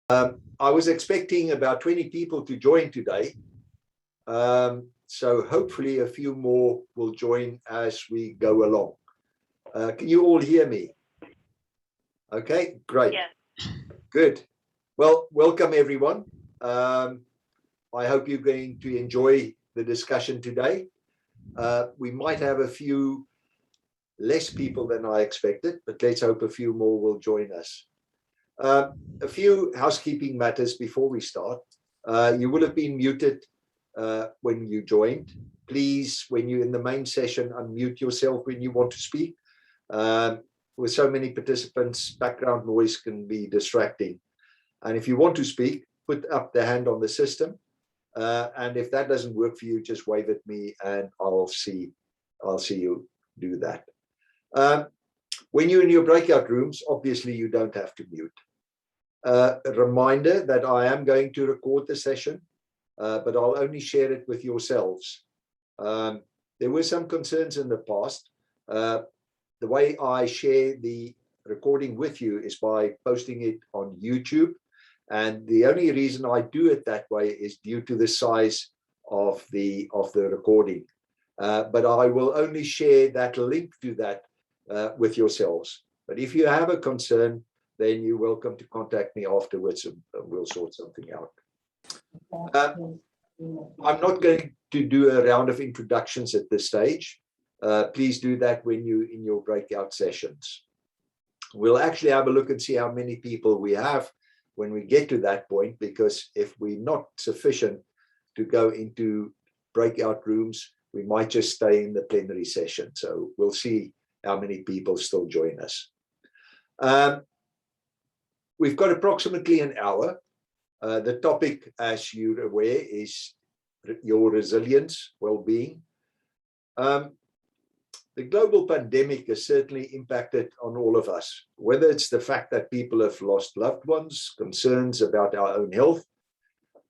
I was expecting about 20 people to join today. So hopefully a few more will join as we go along. Can you all hear me? Okay, great. Yes. Good. Well, welcome everyone. I hope you're going to enjoy the discussion today. We might have a few less people than I expected, but let's hope a few more will join us. A few housekeeping matters before we start. You will have been muted when you joined. Please, when you're in the main session, unmute yourself when you want to speak. With so many participants, background noise can be distracting. And if you want to speak, put up the hand on the system. And if that doesn't work for you, just wave at me and I'll see you do that. When you're in your breakout rooms, obviously you don't have to mute. A reminder that I am going to record the session, but I'll only share it with yourselves. There were some concerns in the past. The way I share the recording with you is by posting it on YouTube. And the only reason I do it that way is due to the size of the recording. But I will only share that link to that with yourselves. But if you have a concern, then you're welcome to contact me afterwards and we'll sort something out. I'm not going to do a round of introductions at this stage. Please do that when you're in your breakout sessions. We'll actually have a look and see how many people we have when we get to that point, because if we're not sufficient to go into breakout rooms, we might just stay in the plenary session. So we'll see how many people still join us. We've got approximately an hour. The topic, as you're aware, is your resilience, well-being. The global pandemic has certainly impacted on all of us, whether it's the fact that people have lost loved ones, concerns about our own health,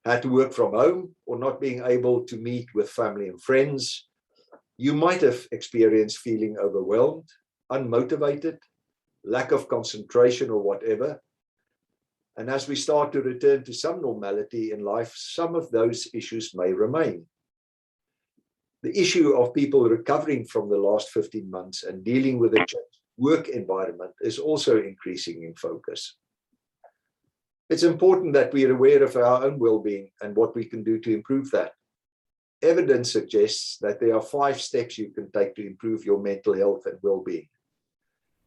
had to work from home, or not being able to meet with family and friends. You might have experienced feeling overwhelmed, unmotivated, lack of concentration or whatever. And as we start to return to some normality in life, some of those issues may remain. The issue of people recovering from the last 15 months and dealing with a changed work environment is also increasing in focus. It's important that we are aware of our own well-being and what we can do to improve that. Evidence suggests that there are 5 steps you can take to improve your mental health and well-being.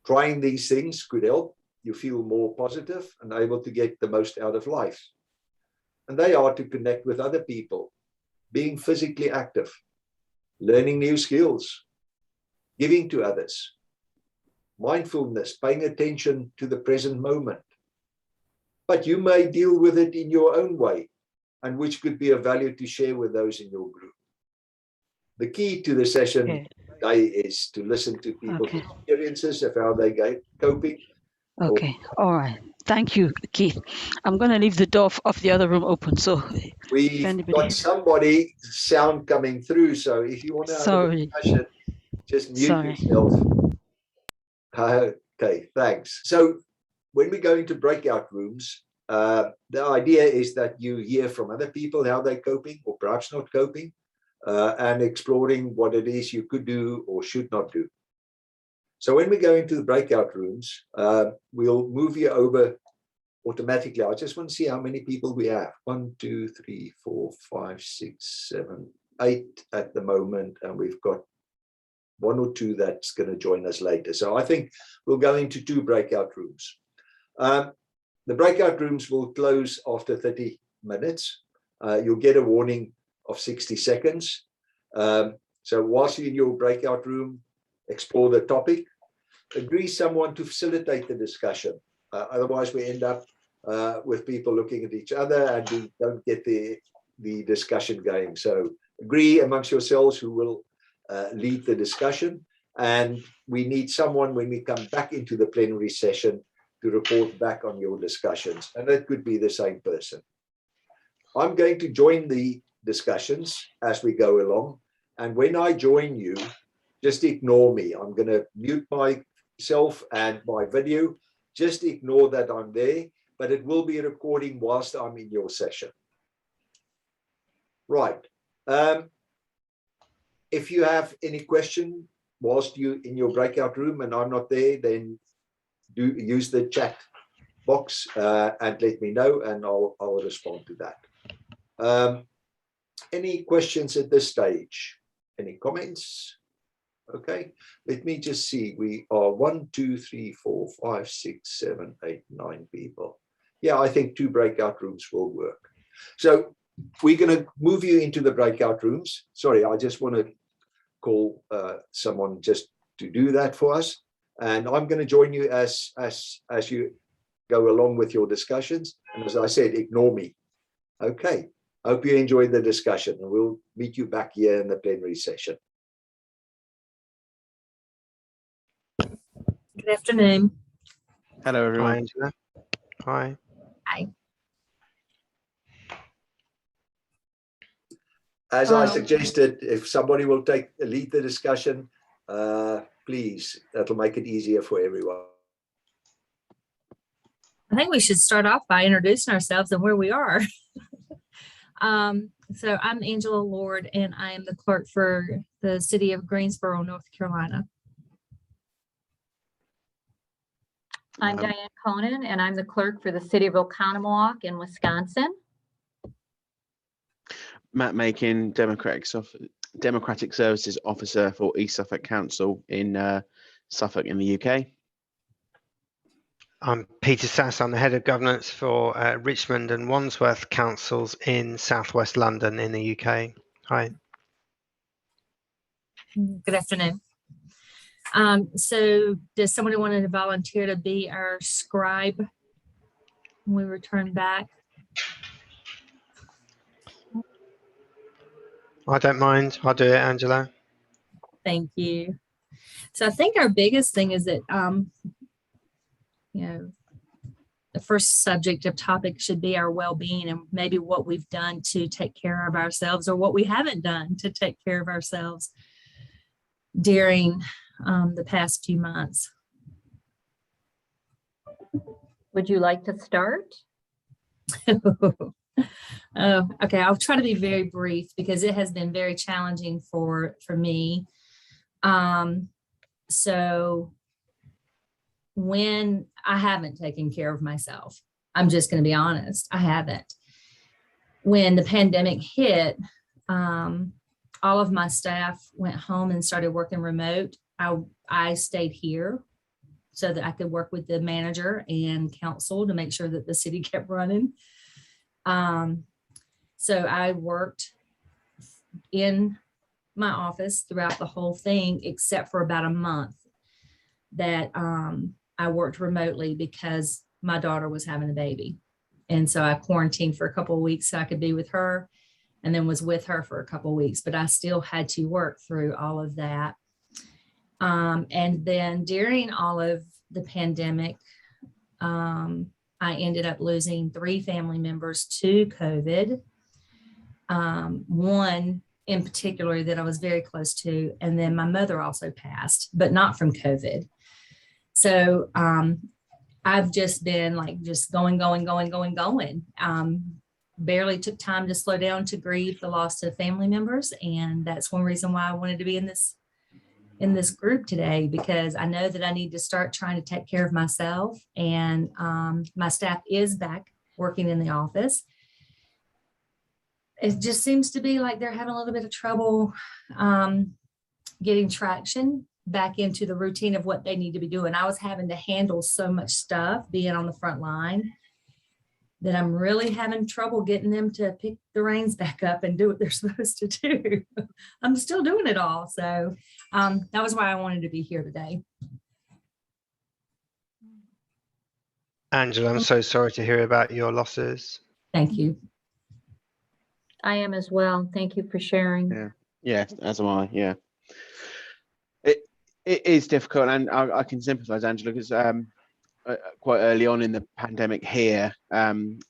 Trying these things could help you feel more positive and able to get the most out of life. And they are to connect with other people, being physically active, learning new skills, giving to others, mindfulness, paying attention to the present moment. But you may deal with it in your own way, and which could be of value to share with those in your group. The key to the session today is to listen to people's experiences of how they're coping. Okay, all right. Thank you, Keith. I'm going to leave the door of the other room open. So we've got somebody sound coming through. So if you want to have a discussion, just mute yourself. Okay, thanks. So when we go into breakout rooms, the idea is that you hear from other people how they're coping or perhaps not coping, and exploring what it is you could do or should not do. So when we go into the breakout rooms, we'll move you over automatically. I just want to see how many people we have. 1, 2, 3, 4, 5, 6, 7, 8 at the moment. And we've got 1 or 2 that's going to join us later. So I think we'll go into 2 breakout rooms. The breakout rooms will close after 30 minutes. You'll get a warning of 60 seconds. So whilst you're in your breakout room, explore the topic, agree someone to facilitate the discussion. Otherwise, we end up with people looking at each other and we don't get the discussion going. So agree amongst yourselves who will lead the discussion. And we need someone when we come back into the plenary session to report back on your discussions. And that could be the same person. I'm going to join the discussions as we go along. And when I join you, just ignore me. I'm going to mute myself and my video. Just ignore that I'm there but it will be a recording whilst I'm in your session. Right. If you have any question whilst you in your breakout room and I'm not there, then do use the chat box and let me know, and I'll respond to that. Any questions at this stage? Any comments? Okay, let me just see. We are 1, 2, 3, 4, 5, 6, 7, 8, 9 people. Yeah, I think 2 breakout rooms will work. So we're going to move you into the breakout rooms. Sorry, I just want to call someone just to do that for us. And I'm going to join you as you go along with your discussions. And as I said, ignore me. Okay. Hope you enjoyed the discussion, and we'll meet you back here in the plenary session. Good afternoon. Hello, everyone. Hi, Angela. Hi. Hi. As I suggested, if somebody will lead the discussion, please, that'll make it easier for everyone. I think we should start off by introducing ourselves and where we are. So I'm Angela Lord, and I am the clerk for the city of Greensboro, North Carolina. I'm Diane Conan, and I'm the clerk for the city of Oconomowoc in Wisconsin. Matt Makin, Democratic Services Officer for East Suffolk Council in Suffolk in the UK. I'm Peter Sass. I'm the head of governance for Richmond and Wandsworth councils in southwest London in the UK. Hi. Good afternoon. So does somebody want to volunteer to be our scribe when we return back? I don't mind. I'll do it, Angela. Thank you. So I think our biggest thing is that, you know, the first subject of topic should be our well-being and maybe what we've done to take care of ourselves or what we haven't done to take care of ourselves during the past few months. Would you like to start? Okay, I'll try to be very brief because it has been very challenging for me. So when I haven't taken care of myself, I'm just going to be honest, I haven't. When the pandemic hit, all of my staff went home and started working remote. I stayed here so that I could work with the manager and council to make sure that the city kept running. So I worked in my office throughout the whole thing, except for about a month that I worked remotely because my daughter was having a baby. And so I quarantined for a couple of weeks so I could be with her, and then was with her for a couple of weeks, but I still had to work through all of that. And then during all of the pandemic, I ended up losing 3 family members to COVID. One in particular that I was very close to, and then my mother also passed, but not from COVID. So I've just been like just going. Barely took time to slow down to grieve the loss of family members, and that's one reason why I wanted to be in this group today, because I know that I need to start trying to take care of myself. And my staff is back working in the office. It just seems to be like they're having a little bit of trouble getting traction back into the routine of what they need to be doing. I was having to handle so much stuff being on the front line that I'm really having trouble getting them to pick the reins back up and do what they're supposed to do. I'm still doing it all. So that was why I wanted to be here today. Angela, I'm so sorry to hear about your losses. Thank you. I am as well. Thank you for sharing. Yeah, as am I. Yeah, it is difficult, and I can sympathise, Angela, because quite early on in the pandemic here,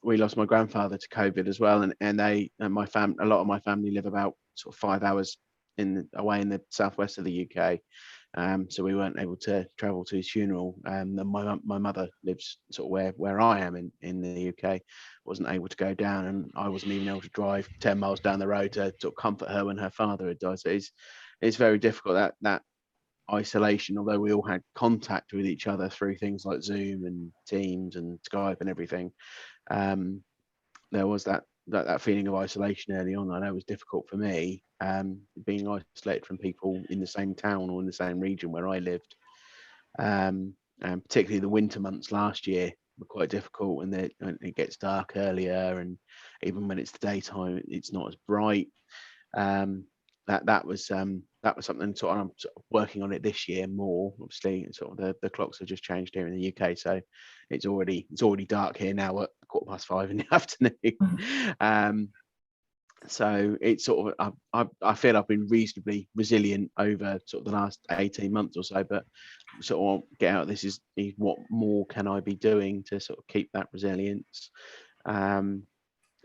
we lost my grandfather to COVID as well, and a lot of my family live about sort of 5 hours away in the southwest of the UK, So we weren't able to travel to his funeral. And my mother lives sort of where I am in the UK, wasn't able to go down, and I wasn't even able to drive 10 miles down the road to sort of comfort her when her father had died. So it's very difficult, that isolation, although we all had contact with each other through things like Zoom and Teams and Skype and everything. There was that feeling of isolation early on. I know it was difficult for me, being isolated from people in the same town or in the same region where I lived. And particularly the winter months last year were quite difficult when it gets dark earlier, and even when it's the daytime, it's not as bright. That was something I'm sort of working on it this year more. Obviously, sort of the clocks have just changed here in the UK, so it's already dark here now at 5:15 in the afternoon. So it's sort of I feel I've been reasonably resilient over sort of the last 18 months or so, but sort of get out. This is what more can I be doing to sort of keep that resilience?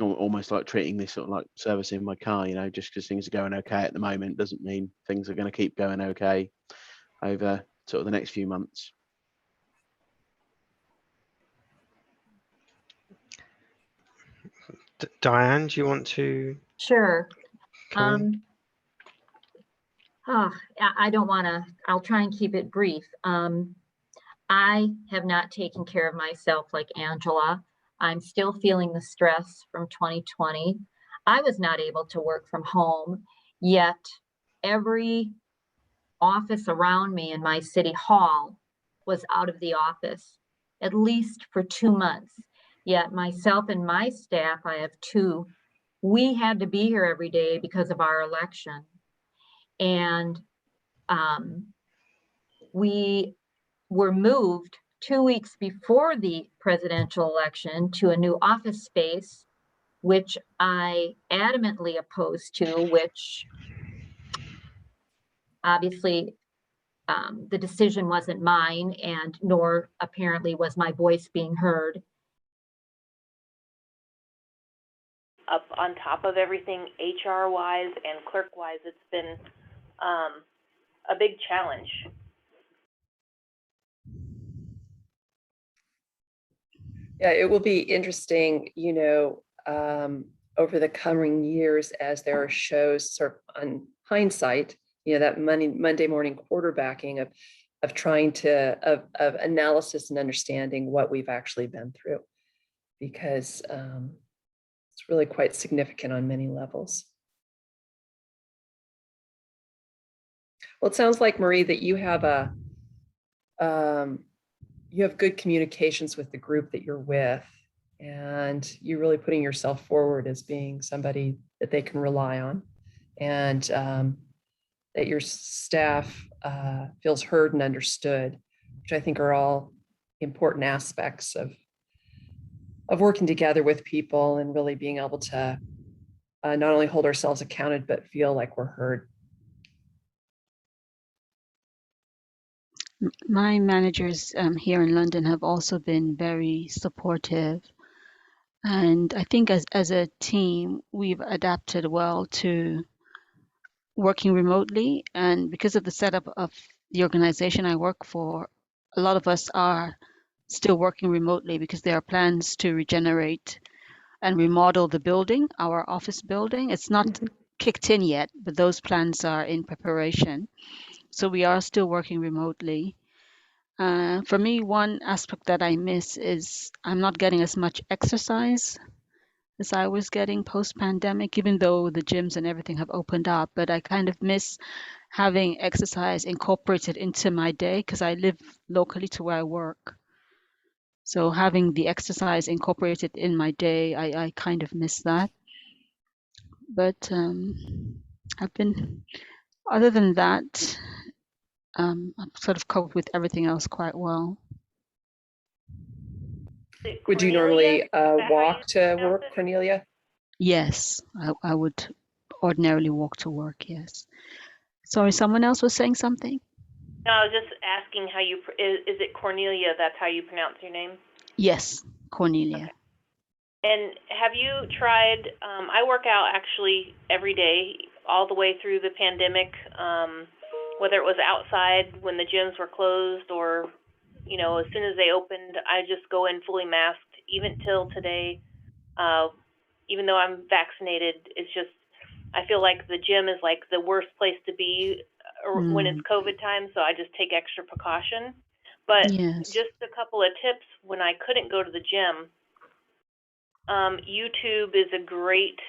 Almost like treating this sort of like servicing my car, just because things are going okay at the moment doesn't mean things are going to keep going okay over sort of the next few months. Diane, do you want to? Sure. Come I don't want to, I'll try and keep it brief. I have not taken care of myself like Angela. I'm still feeling the stress from 2020. I was not able to work from home, yet every office around me in my city hall was out of the office, at least for 2 months. Yet myself and my staff, I have 2, we had to be here every day because of our election. And we were moved 2 weeks before the presidential election to a new office space, which I adamantly opposed to, which obviously the decision wasn't mine, and nor apparently was my voice being heard. Up on top of everything, HR-wise and clerk-wise, it's been a big challenge. Yeah, it will be interesting, over the coming years as there are shows sort of on hindsight, that Monday morning quarterbacking of trying to, of analysis and understanding what we've actually been through, because it's really quite significant on many levels. Well, it sounds like, Marie, that you have you have good communications with the group that you're with, and you're really putting yourself forward as being somebody that they can rely on, and that your staff feels heard and understood, which I think are all important aspects of working together with people and really being able to not only hold ourselves accounted, but feel like we're heard. My managers here in London have also been very supportive. And I think as a team, we've adapted well to working remotely. And because of the setup of the organization I work for, a lot of us are still working remotely because there are plans to regenerate and remodel the building, our office building. It's not kicked in yet, but those plans are in preparation. So we are still working remotely. For me, one aspect that I miss is I'm not getting as much exercise as I was getting post-pandemic, even though the gyms and everything have opened up. But I kind of miss having exercise incorporated into my day because I live locally to where I work. So having the exercise incorporated in my day, I kind of miss that. But I've been, other than that, I've sort of coped with everything else quite well. Would you normally walk to work, Cornelia? Yes, I would ordinarily walk to work, yes. Sorry, someone else was saying something? No, I was just asking how you, is it Cornelia, that's how you pronounce your name? Yes, Cornelia. Okay. And have you tried, I work out actually every day, all the way through the pandemic, whether it was outside when the gyms were closed or, you know, as soon as they opened, I just go in fully masked, even till today. Even though I'm vaccinated, it's just, I feel like the gym is like the worst place to be when it's COVID time, so I just take extra precaution. But Yes. just a couple of tips when I couldn't go to the gym. YouTube is a great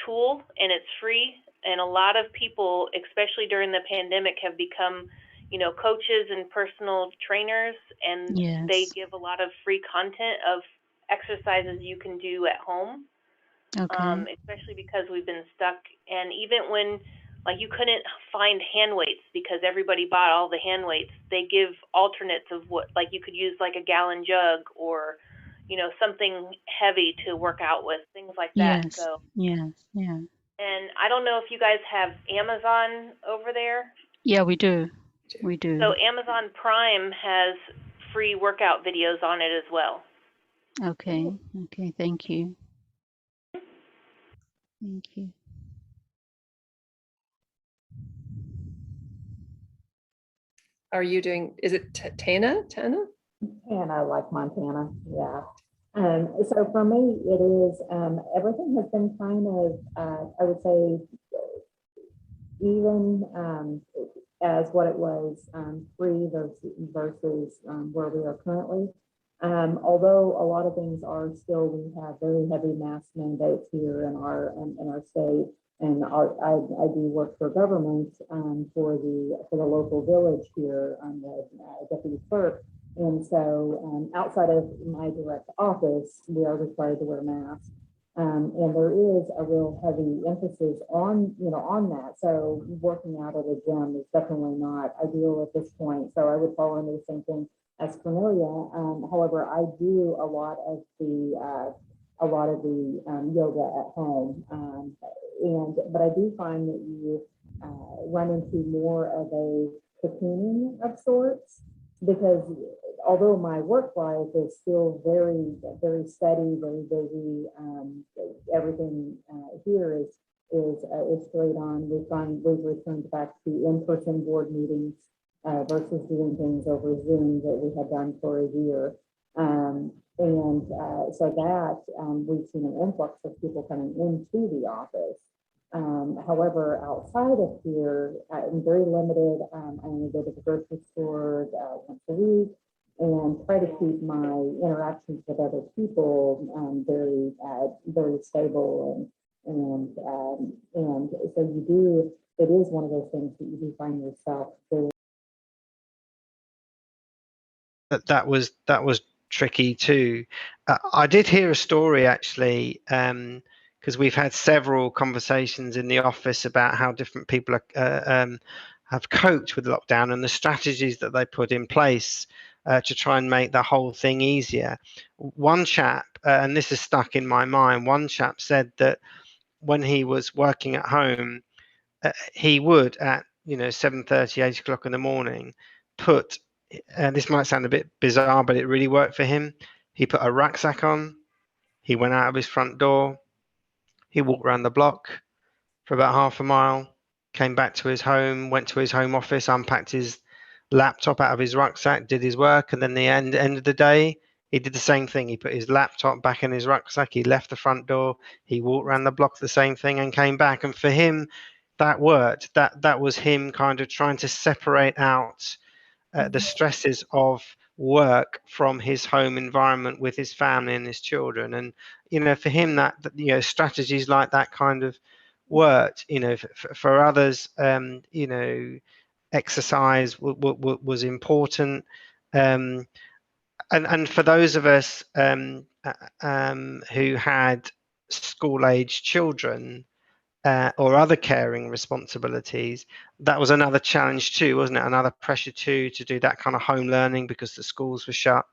tool, and it's free. And a lot of people, especially during the pandemic, have become, you know, coaches and personal trainers, and they Yes. give a lot of free content of exercises you can do at home. Okay. Especially because we've been stuck, and even when like you couldn't find hand weights because everybody bought all the hand weights, they give alternates of what, like you could use like a gallon jug or, you know, something heavy to work out with, things like that. Yes. So, Yes. Yeah. and I don't know if you guys have Amazon over there. Yeah, we do. We So do. Amazon Prime has free workout videos on it as well. Okay. Okay. Thank you. Thank you. Are you doing, is it Tana? Montana, like Montana, yeah. So for me, it is, everything has been kind of, I would say, even as what it was pre versus where we are currently. Although a lot of things are still, we have very heavy mask mandates here in our state, and I do work for government for the local village here. I'm the deputy clerk, and so outside of my direct office, we are required to wear masks. And there is a real heavy emphasis on, on that. So working out at a gym is definitely not ideal at this point. So I would fall into the same thing as Cornelia. However, I do a lot of the yoga at home, but I do find that you run into more of a cocooning of sorts, because although my work life is still very, very steady, very busy, everything here is straight on. We've returned back to in-person board meetings versus doing things over Zoom that we had done for a year. So that we've seen an influx of people coming into the office. However, outside of here, I'm very limited. I only go to the grocery store once a week, and try to keep my interactions with other people very, very stable, and so you do. It is one of those things that you do find yourself doing. That was tricky too. I did hear a story actually, because we've had several conversations in the office about how different people have coped with lockdown and the strategies that they put in place to try and make the whole thing easier. One chap, and this is stuck in my mind, one chap said that when he was working at home, he would at 7:30, 8 o'clock in the morning put, this might sound a bit bizarre, but it really worked for him. He put a rucksack on, he went out of his front door, he walked around the block for about half a mile, came back to his home, went to his home office, unpacked his laptop out of his rucksack, did his work, and then the end of the day, he did the same thing. He put his laptop back in his rucksack, he left the front door, he walked around the block, the same thing, and came back. And for him, that worked. That was him kind of trying to separate out the stresses of work from his home environment with his family and his children. And for him, that strategies like that kind of worked. For others, exercise was important, and for those of us who had school-age children or other caring responsibilities, that was another challenge too, wasn't it? Another pressure to do that kind of home learning because the schools were shut.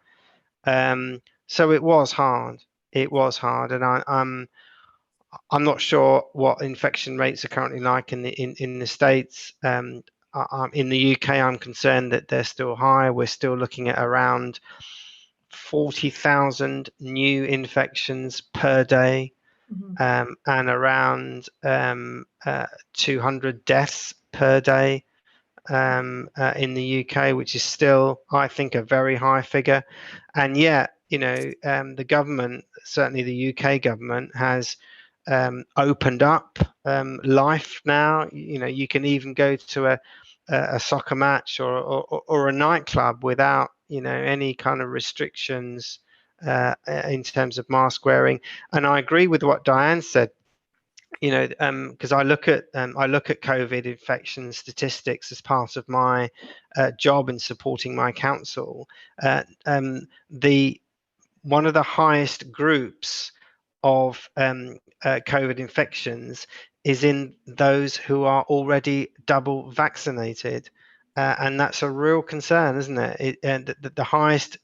So it was hard. It was hard, and I'm not sure what infection rates are currently like in the States. In the UK, I'm concerned that they're still high. We're still looking at around 40,000 new infections per day. And around 200 deaths per day in the UK, which is still, I think, a very high figure. And yet, the government, certainly the UK government, has opened up life now. You can even go to a soccer match or a nightclub without any kind of restrictions in terms of mask wearing. And I agree with what Diane said. Because I look at COVID infection statistics as part of my job in supporting my council. The one of the highest groups of COVID infections is in those who are already double vaccinated. And that's a real concern, isn't it? The highest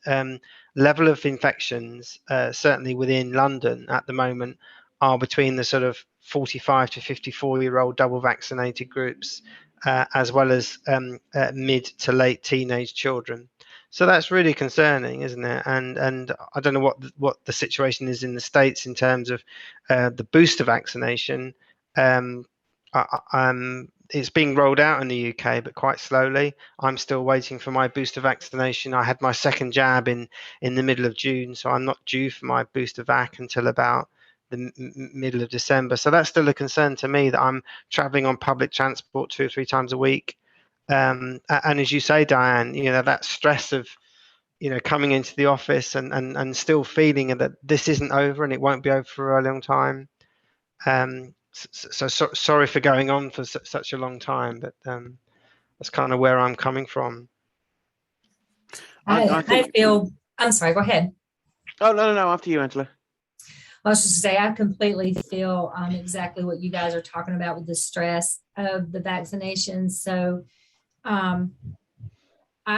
level of infections, certainly within London at the moment, are between the sort of 45 to 54-year-old double vaccinated groups, as well as mid to late teenage children. So that's really concerning, isn't it? And I don't know what the situation is in the States in terms of the booster vaccination. It's being rolled out in the UK, but quite slowly. I'm still waiting for my booster vaccination. I had my second jab in the middle of June, so I'm not due for my booster vac until about the middle of December. So that's still a concern to me, that I'm traveling on public transport 2 or 3 times a week. And as you say, Diane, that stress of coming into the office and still feeling that this isn't over and it won't be over for a long time. So sorry for going on for such a long time, but that's kind of where I'm coming from. I feel, I'm sorry, go ahead. Oh, no, after you, Angela. I was just to say, I completely feel exactly what you guys are talking about with the stress of the vaccinations. So I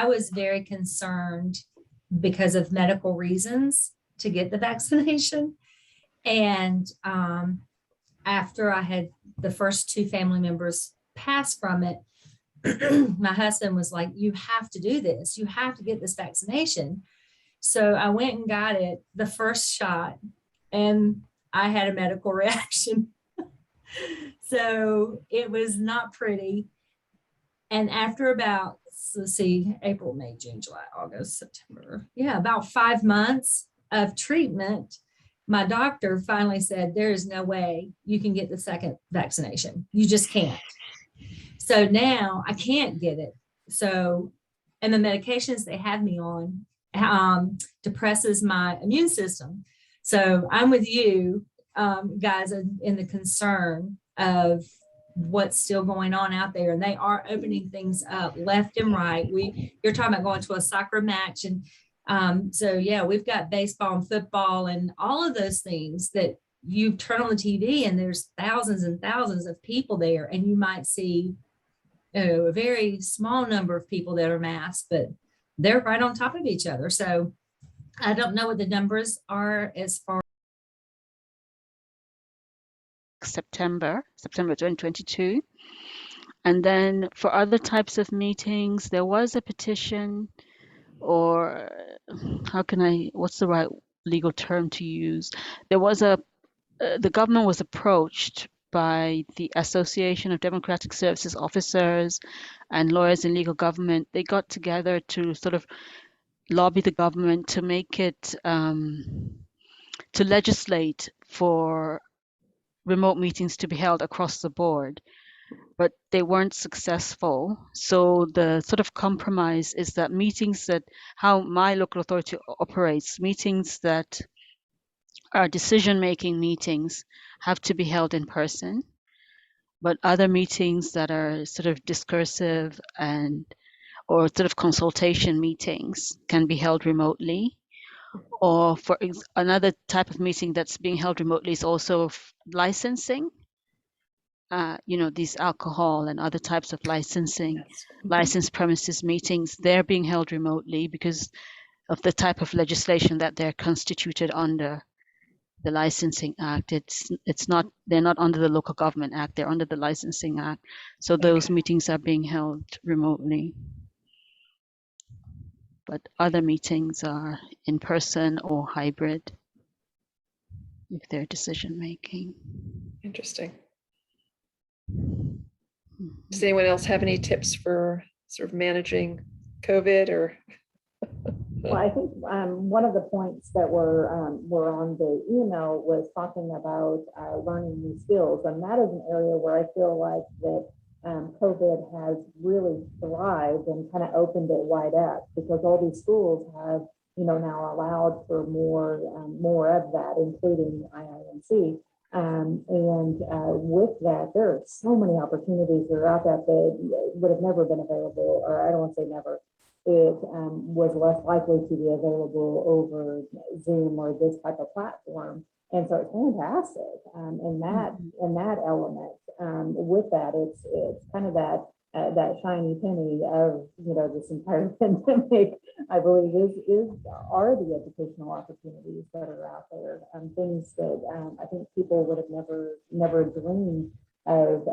was very concerned because of medical reasons to get the vaccination. And after I had the first 2 family members pass from it, my husband was like, you have to do this. You have to get this vaccination. So I went and got it, the first shot, and I had a medical reaction. So it was not pretty. And after about, let's see, April, May, June, July, August, September, about 5 months of treatment, my doctor finally said, there is no way you can get the second vaccination. You just can't. So now I can't get it. So, and the medications they have me on depresses my immune system. So I'm with you guys in the concern of what's still going on out there, and they are opening things up left and right. You're talking about going to a soccer match, and so we've got baseball and football and all of those things that you turn on the TV and there's thousands and thousands of people there, and you might see a very small number of people that are masked, but they're right on top of each other. So I don't know what the numbers are as far September 2022. And then for other types of meetings, there was a petition, or what's the right legal term to use? There was the government was approached by the Association of Democratic Services Officers and Lawyers in Legal Government. They got together to sort of lobby the government to make it, to legislate for remote meetings to be held across the board, but they weren't successful. So the sort of compromise is that how my local authority operates, meetings that are decision-making meetings have to be held in person, but other meetings that are sort of discursive or sort of consultation meetings can be held remotely. Or for another type of meeting that's being held remotely is also licensing. These alcohol and other types of licensed premises meetings, they're being held remotely because of the type of legislation that they're constituted under. The Licensing Act. They're not under the Local Government Act, they're under the Licensing Act. So those meetings are being held remotely. But other meetings are in person or hybrid if they're decision making. Interesting. Does anyone else have any tips for sort of managing COVID or? Well, I think one of the points that were on the email was talking about learning new skills, and that is an area where I feel like that COVID has really thrived and kind of opened it wide up, because all these schools have, now allowed for more of that, including IIMC. And with that, there are so many opportunities that are out there that would have never been available, or I don't want to say never. It was less likely to be available over Zoom or this type of platform. And so it's fantastic in that element. With that, it's kind of that shiny penny of this entire pandemic. I believe are the educational opportunities that are out there, things that I think people would have never dreamed of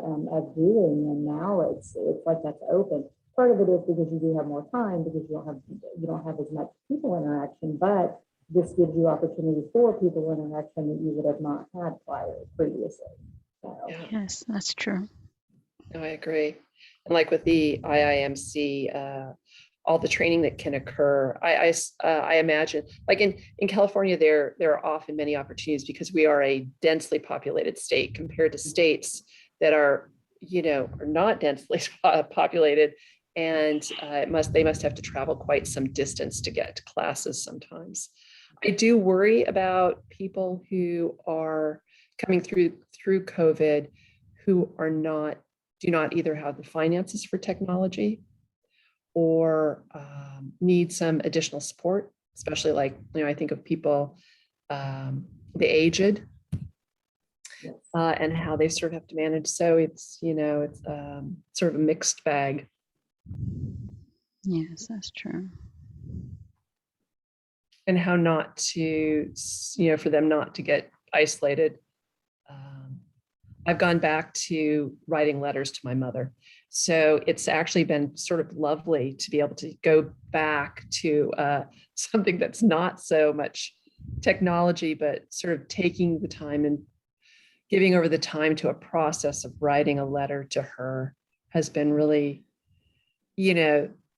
doing, and now it's like that's open. Part of it is because you do have more time, because you don't have as much people interaction, but this gives you opportunities for people interaction that you would have not had previously. So. Yes, that's true. No, I agree. And like with the IIMC, all the training that can occur, I imagine, like in California, there are often many opportunities because we are a densely populated state compared to states that are not densely populated. And they must have to travel quite some distance to get to classes sometimes. I do worry about people who are coming through COVID who do not either have the finances for technology or need some additional support, especially like, I think of people, the aged, and how they sort of have to manage. So it's, it's sort of a mixed bag. Yes, that's true. And how not to, for them not to get isolated. I've gone back to writing letters to my mother. So it's actually been sort of lovely to be able to go back to something that's not so much technology, but sort of taking the time and giving over the time to a process of writing a letter to her has been really,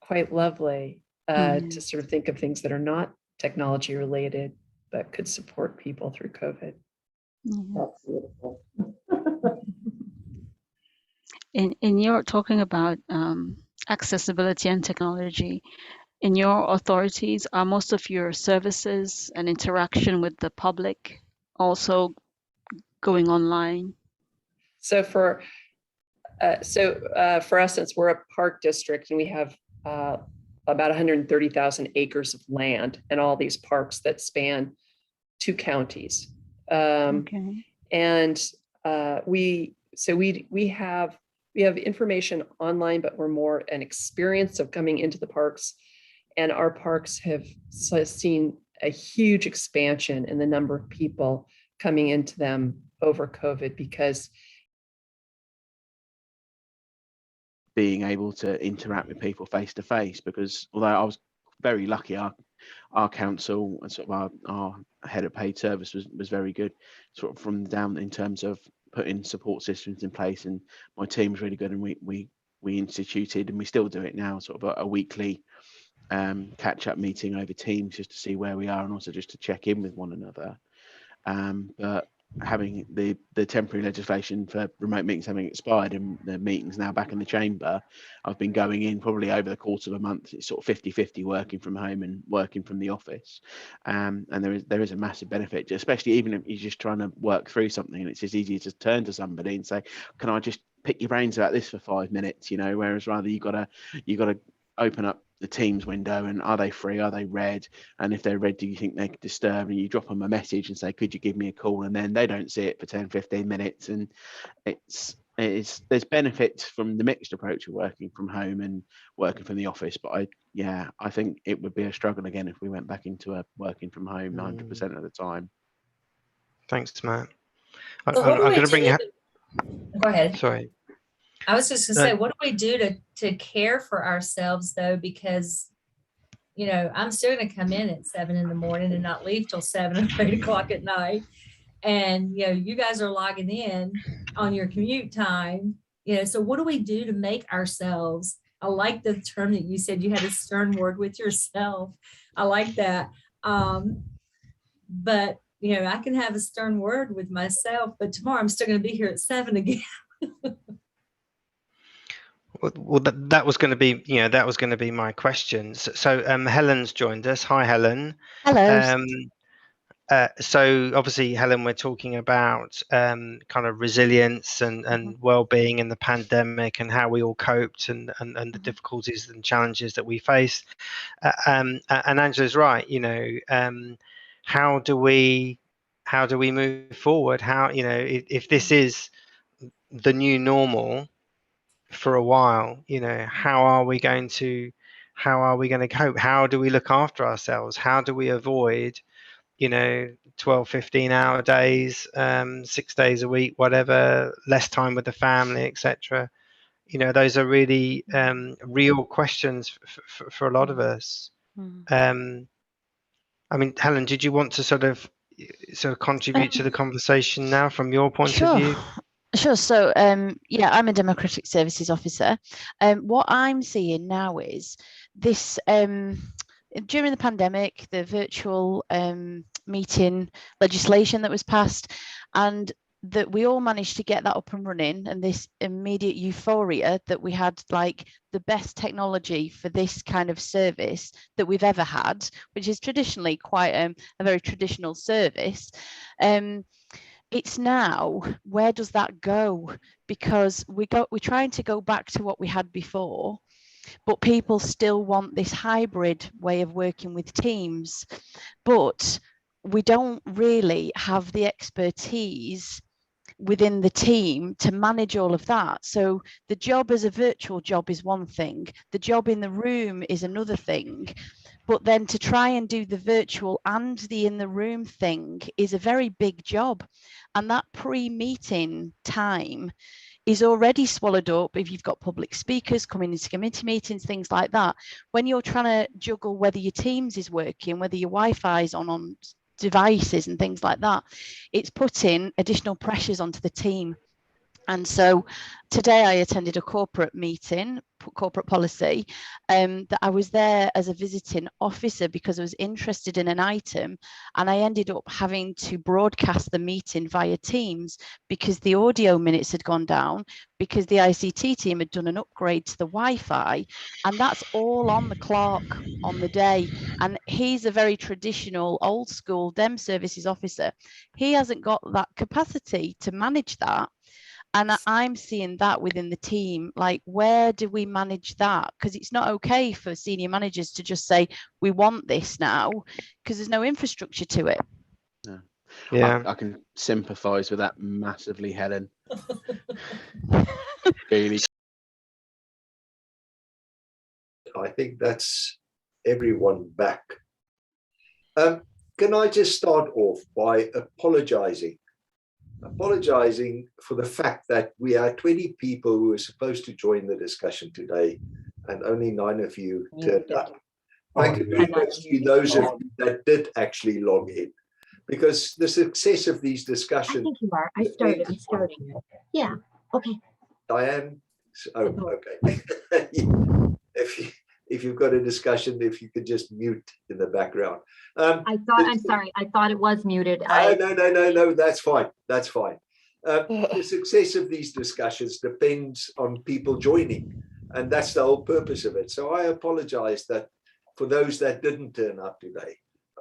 quite lovely to sort of think of things that are not technology related, but could support people through COVID. That's beautiful. In your talking about accessibility and technology, in your authorities, are most of your services and interaction with the public also going online? So for us, since we're a park district and we have about 130,000 acres of land and all these parks that span 2 counties. Okay. And we have information online, but we're more an experience of coming into the parks. And our parks have seen a huge expansion in the number of people coming into them over COVID, because being able to interact with people face to face, because although I was very lucky, our council and sort of our head of paid service was very good, sort of from down in terms of putting support systems in place, and my team was really good, and we instituted, and we still do it now, sort of a weekly catch-up meeting over Teams just to see where we are, and also just to check in with one another. But having the temporary legislation for remote meetings having expired and the meetings now back in the chamber, I've been going in probably over the course of a month. It's sort of 50-50 working from home and working from the office, and there is a massive benefit, especially even if you're just trying to work through something, and it's just easier to turn to somebody and say, can I just pick your brains about this for 5 minutes, whereas rather you gotta open up the Teams window, and are they free, are they read, and if they're read, do you think they're disturbed, and you drop them a message and say, could you give me a call, and then they don't see it for 10-15 minutes. And there's benefits from the mixed approach of working from home and working from the office, but I think it would be a struggle again if we went back into a working from home 100% of the time. Thanks, Matt. So I'm going to bring you. Go ahead. Sorry. I was just gonna say, what do we do to care for ourselves though? Because, I'm still gonna come in at 7 in the morning and not leave till 7 or 8 o'clock at night. And, you guys are logging in on your commute time, So what do we do to make ourselves? I like the term that you said, you had a stern word with yourself. I like that. But I can have a stern word with myself, but tomorrow I'm still going to be here at 7 again. Well, that was going to be, that was going to be my question. So Helen's joined us. Hi, Helen. Hello. So obviously, Helen, we're talking about kind of resilience and well-being in the pandemic and how we all coped and the difficulties and challenges that we faced. And Angela's right. How do we move forward? How if this is the new normal for a while, how are we going to cope? How do we look after ourselves? How do we avoid 12 15-hour days, 6 days a week, whatever, less time with the family, etc. Those are really real questions for a lot of us. I mean, Helen, did you want to sort of contribute to the conversation now from your point of view? Sure. So, yeah, I'm a democratic services officer. What I'm seeing now is this, during the pandemic, the virtual meeting legislation that was passed, and that we all managed to get that up and running, and this immediate euphoria that we had like the best technology for this kind of service that we've ever had, which is traditionally quite a very traditional service. It's now, where does that go? Because we're trying to go back to what we had before, but people still want this hybrid way of working with teams. But we don't really have the expertise within the team to manage all of that. So the job as a virtual job is one thing, the job in the room is another thing. But then to try and do the virtual and the in the room thing is a very big job. And that pre-meeting time is already swallowed up if you've got public speakers coming into committee meetings, things like that. When you're trying to juggle whether your Teams is working, whether your Wi-Fi is on devices and things like that, it's putting additional pressures onto the team. And so today I attended a corporate meeting, corporate policy, that I was there as a visiting officer because I was interested in an item, and I ended up having to broadcast the meeting via Teams because the audio minutes had gone down, because the ICT team had done an upgrade to the Wi-Fi, and that's all on the clock on the day. And he's a very traditional, old school Dem services officer. He hasn't got that capacity to manage that. And I'm seeing that within the team, like, where do we manage that? Because it's not okay for senior managers to just say, we want this now, because there's no infrastructure to it. Yeah. I can sympathize with that massively, Helen. Really. I think that's everyone back. Can I just start off by apologizing for the fact that we are 20 people who are supposed to join the discussion today, and only 9 of you turned up. My congrats to those of you that did actually log in, because the success of these discussions. I think you are. I'm starting. Yeah. Okay. Diane. Oh, okay. If you've got a discussion, if you could just mute in the background. I'm sorry. I thought it was muted. No. That's fine. That's fine. The success of these discussions depends on people joining, and that's the whole purpose of it. So I apologize that for those that didn't turn up today,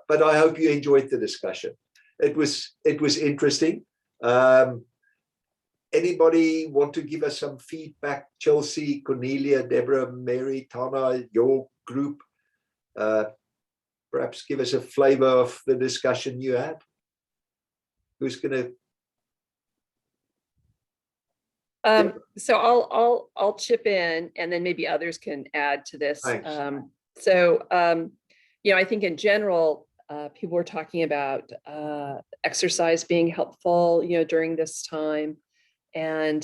but I hope you enjoyed the discussion. It was interesting. Anybody want to give us some feedback? Chelsea, Cornelia, Deborah, Mary, Tana, your group, perhaps give us a flavor of the discussion you had. Who's going to? So I'll chip in, and then maybe others can add to this. Thanks. I think in general, people were talking about exercise being helpful, during this time. And,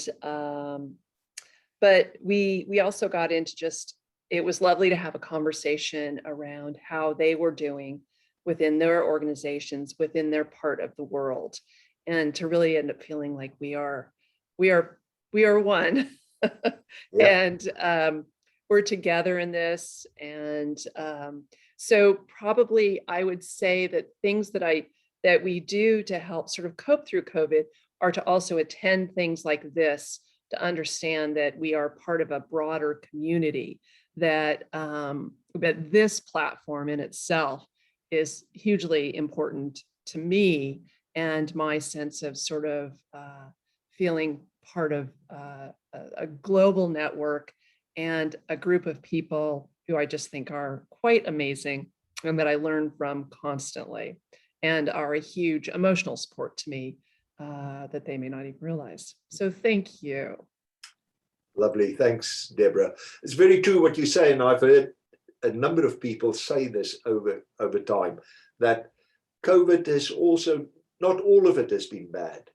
but we also got into just, it was lovely to have a conversation around how they were doing within their organizations, within their part of the world, and to really end up feeling like we are one. Yeah. And we're together in this. And so probably I would say that things that we do to help sort of cope through COVID are to also attend things like this, to understand that we are part of a broader community, that this platform in itself is hugely important to me and my sense of sort of feeling part of a global network and a group of people who I just think are quite amazing and that I learn from constantly and are a huge emotional support to me that they may not even realize. So thank you. Lovely. Thanks, Deborah. It's very true what you say, and I've heard a number of people say this over time, that COVID has also, not all of it has been bad.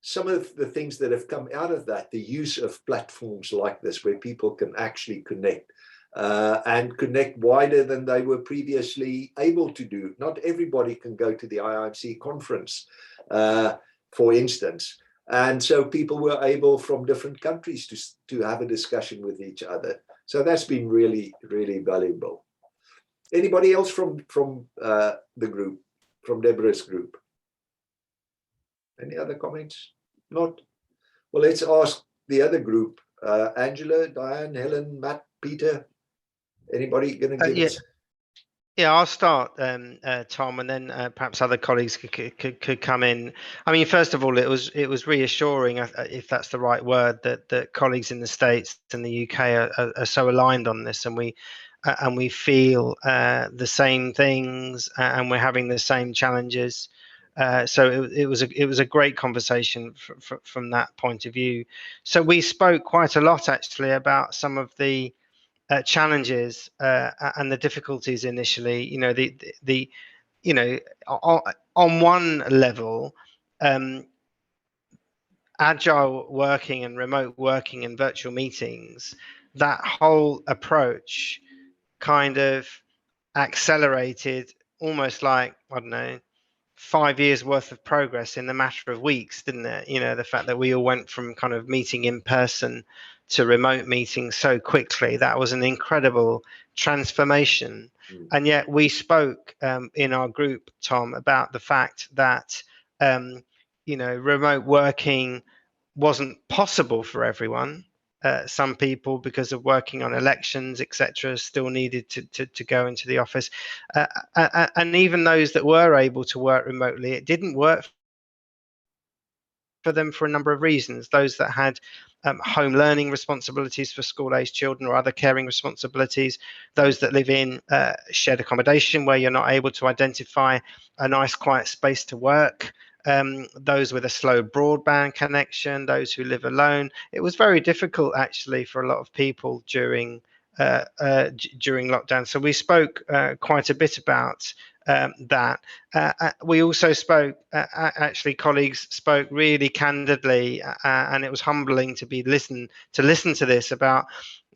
Some of the things that have come out of that, the use of platforms like this where people can actually connect and connect wider than they were previously able to do. Not everybody can go to the IIMC conference, for instance. And so people were able from different countries to have a discussion with each other. So that's been really, really valuable. Anybody else from the group, from Deborah's group? Any other comments? Not? Well, let's ask the other group. Angela, Diane, Helen, Matt, Peter. Anybody going to give us? Yeah, I'll start, Tom, and then perhaps other colleagues could come in. I mean, first of all, it was reassuring, if that's the right word, that colleagues in the States and the UK are so aligned on this, and we feel the same things, and we're having the same challenges. So it was a great conversation from that point of view. So we spoke quite a lot actually about some of the challenges and the difficulties initially. You know, the you know, on one level, agile working and remote working and virtual meetings, that whole approach kind of accelerated almost like, I don't know, 5 years worth of progress in the matter of weeks, didn't it? You know, the fact that we all went from kind of meeting in person to remote meetings so quickly, that was an incredible transformation. And yet we spoke in our group, Tom, about the fact that, you know, remote working wasn't possible for everyone. Some people, because of working on elections, etc., still needed to go into the office. And even those that were able to work remotely, it didn't work for them for a number of reasons. Those that had home learning responsibilities for school-aged children or other caring responsibilities, those that live in shared accommodation where you're not able to identify a nice quiet space to work, those with a slow broadband connection, those who live alone. It was very difficult actually for a lot of people during lockdown. So we spoke quite a bit about that. We also spoke, actually colleagues spoke really candidly, and it was humbling to listen to this about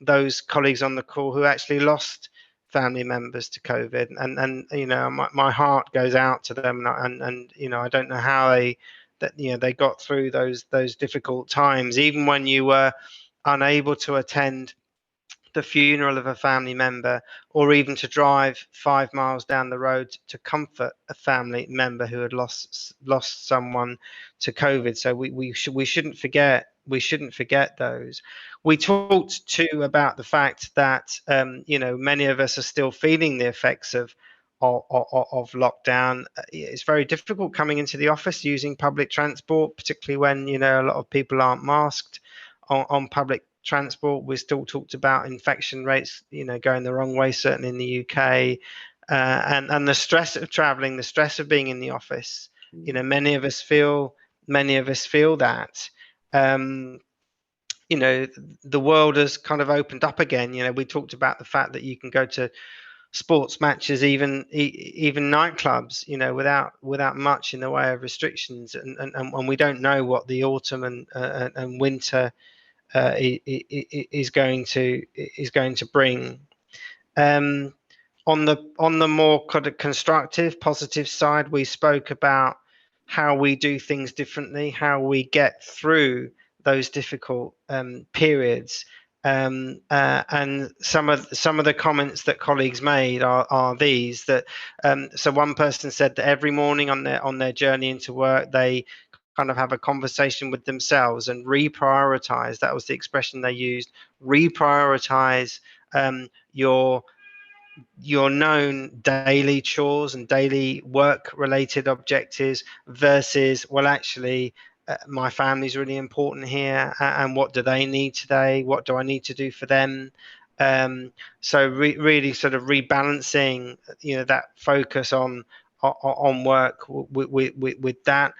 those colleagues on the call who actually lost family members to COVID, and you know, my heart goes out to them, and you know, I don't know how they got through those difficult times, even when you were unable to attend the funeral of a family member, or even to drive 5 miles down the road to comfort a family member who had lost someone to COVID. So we shouldn't forget those. We talked too about the fact that you know, many of us are still feeling the effects of lockdown. It's very difficult coming into the office using public transport, particularly when, you know, a lot of people aren't masked on public transport. We still talked about infection rates, you know, going the wrong way, certainly in the UK, and the stress of traveling, the stress of being in the office. You know, many of us feel that. You know, the world has kind of opened up again. You know, we talked about the fact that you can go to sports matches, even nightclubs, you know, without much in the way of restrictions, and we don't know what the autumn and winter is going to bring. On the more kind of constructive, positive side, we spoke about how we do things differently, how we get through those difficult periods. And some of the comments that colleagues made are these, that so one person said that every morning on their journey into work, they kind of have a conversation with themselves and reprioritize. That was the expression they used. Reprioritize your known daily chores and daily work related objectives versus, well, actually my family's really important here, and what do they need today, what do I need to do for them? So really sort of rebalancing, that focus on work with that.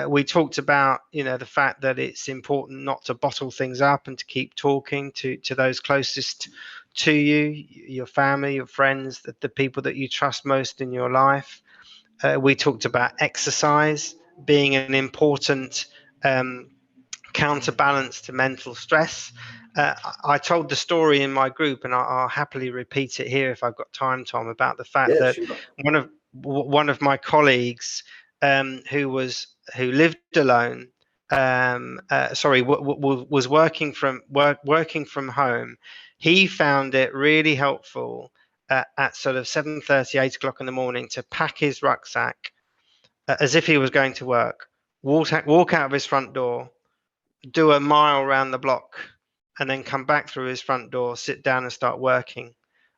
We talked about, the fact that it's important not to bottle things up and to keep talking to those closest to you, your family, your friends, the people that you trust most in your life. We talked about exercise being an important counterbalance to mental stress. I told the story in my group, and I'll happily repeat it here if I've got time, Tom, about the fact that sure. one of my colleagues who lived alone, was working from home. He found it really helpful at sort of 7:30, 8 o'clock in the morning to pack his rucksack as if he was going to work, walk out of his front door, do a mile around the block, and then come back through his front door, sit down and start working.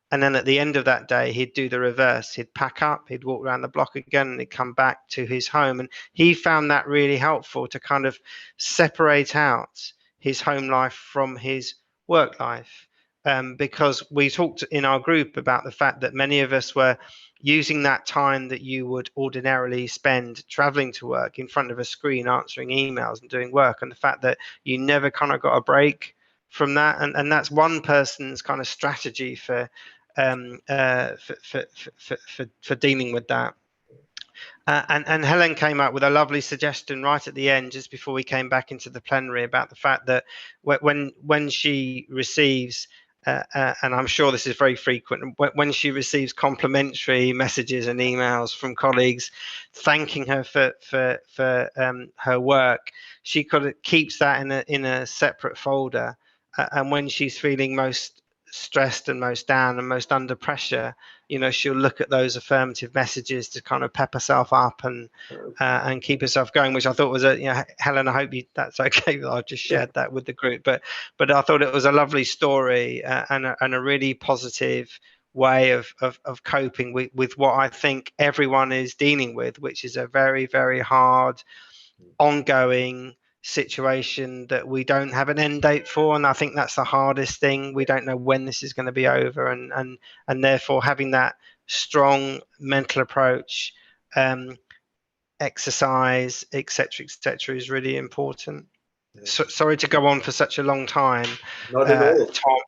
And then at the end of that day, he'd do the reverse. He'd pack up, he'd walk around the block again, and he'd come back to his home. And he found that really helpful to kind of separate out his home life from his work life. Because we talked in our group about the fact that many of us were using that time that you would ordinarily spend traveling to work in front of a screen, answering emails and doing work, and the fact that you never kind of got a break from that. And that's one person's kind of strategy for dealing with that. And Helen came up with a lovely suggestion right at the end, just before we came back into the plenary, about the fact that when she receives, and I'm sure this is very frequent, when she receives complimentary messages and emails from colleagues thanking her for her work, she keeps that in a separate folder. And when she's feeling most stressed and most down and most under pressure, she'll look at those affirmative messages to kind of pep herself up and keep herself going, which I thought was Helen, I hope that's okay that I've just shared that with the group, but I thought it was a lovely story and a really positive way of coping with what I think everyone is dealing with, which is a very, very hard, ongoing situation that we don't have an end date for. And I think that's the hardest thing. We don't know when this is going to be over, and therefore having that strong mental approach, exercise, etc., is really important. Sorry to go on for such a long time. Not at all. Tom,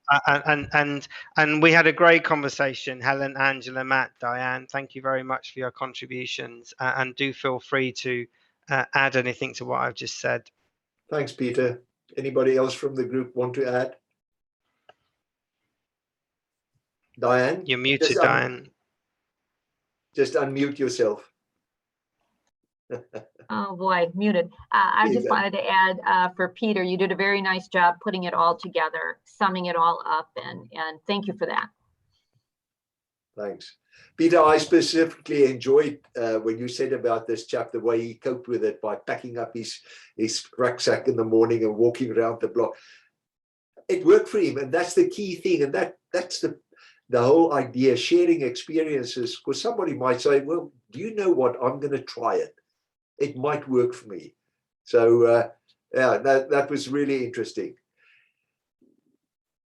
and we had a great conversation. Helen, Angela, Matt, Diane, thank you very much for your contributions, and do feel free to add anything to what I've just said. Thanks, Peter. Anybody else from the group want to add? Diane? You're muted, Diane. Just unmute yourself. Oh boy, muted. I just wanted to add for Peter, you did a very nice job putting it all together, summing it all up, and thank you for that. Thanks. Peter, I specifically enjoyed when you said about this chap, the way he coped with it by packing up his rucksack in the morning and walking around the block. It worked for him, and that's the key thing. And that's the whole idea, sharing experiences, because somebody might say, well, do you know what? I'm going to try it. It might work for me. So yeah, that was really interesting.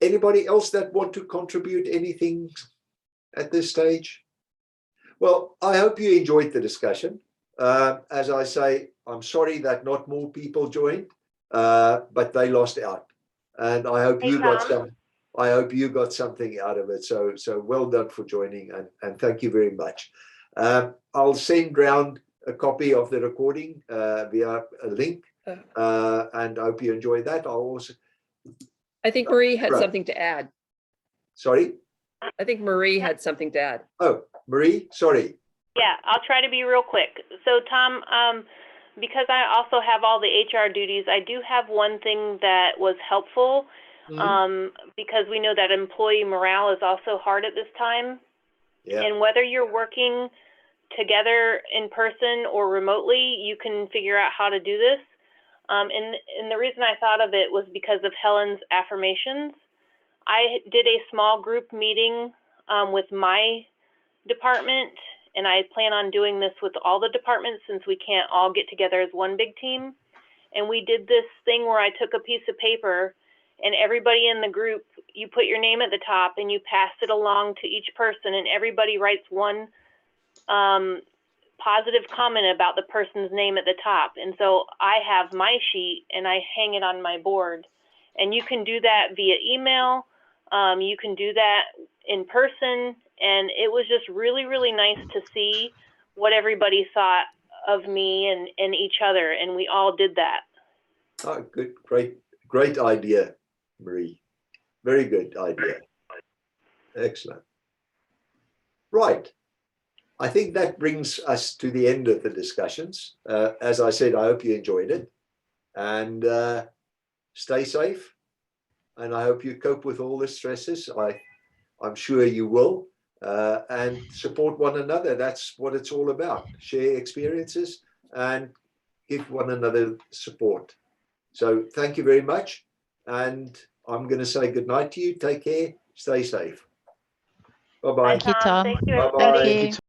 Anybody else that want to contribute anything at this stage? Well, I hope you enjoyed the discussion. As I say, I'm sorry that not more people joined, but they lost out. And I hope you got something out of it. So well done for joining, and thank you very much. I'll send round a copy of the recording via a link, and I hope you enjoy that. I think Marie had something to add. Sorry? I think Marie had something to add. Oh, Marie, sorry. Yeah, I'll try to be real quick. So Tom, because I also have all the HR duties, I do have one thing that was helpful, because we know that employee morale is also hard at this time. Yeah. And whether you're working together in person or remotely, you can figure out how to do this. And the reason I thought of it was because of Helen's affirmations. I did a small group meeting with my department, and I plan on doing this with all the departments since we can't all get together as one big team. And we did this thing where I took a piece of paper, and everybody in the group, you put your name at the top and you pass it along to each person, and everybody writes one positive comment about the person's name at the top. And so I have my sheet and I hang it on my board. And you can do that via email. You can do that in person. And it was just really, really nice to see what everybody thought of me and each other. And we all did that. Oh, good, great idea, Marie. Very good idea. Excellent. Right. I think that brings us to the end of the discussions. As I said, I hope you enjoyed it, and stay safe. And I hope you cope with all the stresses. I'm sure you will, and support one another. That's what it's all about. Share experiences and give one another support. So thank you very much. And I'm going to say good night to you. Take care. Stay safe. Bye-bye. Thank you, Tom. Thank you, Bye-bye. everybody. Thank you.